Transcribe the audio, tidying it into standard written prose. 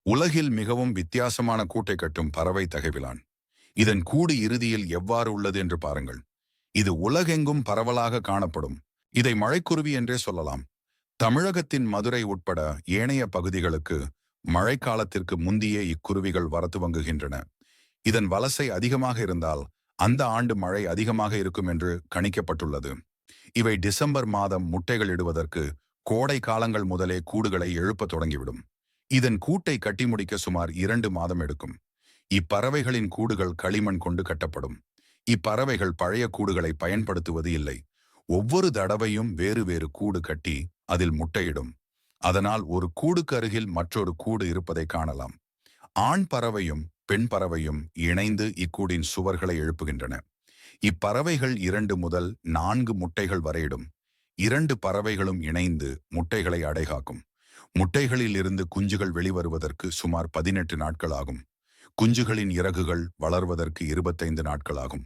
உலகில் மிகவும் வித்தியாசமான கூட்டை கட்டும் பறவை தகவிலான். இதன் கூடு இறுதியில் எவ்வாறு உள்ளது என்று பாருங்கள். இது உலகெங்கும் பரவலாக காணப்படும். இதை மழைக்குருவி என்றே சொல்லலாம். தமிழகத்தின் மதுரை உட்பட ஏனைய பகுதிகளுக்கு மழைக்காலத்திற்கு முந்தியே இக்குருவிகள் வரத்துவங்குகின்றன. இதன் வலசை அதிகமாக இருந்தால் அந்த ஆண்டு மழை அதிகமாக இருக்கும் என்று கணிக்கப்பட்டுள்ளது. இவை டிசம்பர் மாதம் முட்டைகள் இடுவதற்கு கோடை காலங்கள் முதலே கூடுகளை எழுப்பத் தொடங்கிவிடும். இதன் கூட்டை கட்டி முடிக்க சுமார் 2 மாதம் எடுக்கும். இப்பறவைகளின் கூடுகள் களிமண் கொண்டு கட்டப்படும். இப்பறவைகள் பழைய கூடுகளை பயன்படுத்துவது இல்லை. ஒவ்வொரு தடவையும் வேறு வேறு கூடு கட்டி அதில் முட்டையிடும். அதனால் ஒரு கூடுக்கு அருகில் மற்றொரு கூடு இருப்பதை காணலாம். ஆண் பறவையும் பெண் பறவையும் இணைந்து இக்கூடின் சுவர்களை எழுப்புகின்றன. இப்பறவைகள் 2 முதல் 4 முட்டைகள் வரையிடும். 2 பறவைகளும் இணைந்து முட்டைகளை அடைகாக்கும். முட்டைகளில் இருந்து குஞ்சுகள் வெளிவருவதற்கு சுமார் 18 நாட்கள் ஆகும். குஞ்சுகளின் இறகுகள் வளர்வதற்கு 25 நாட்கள் ஆகும்.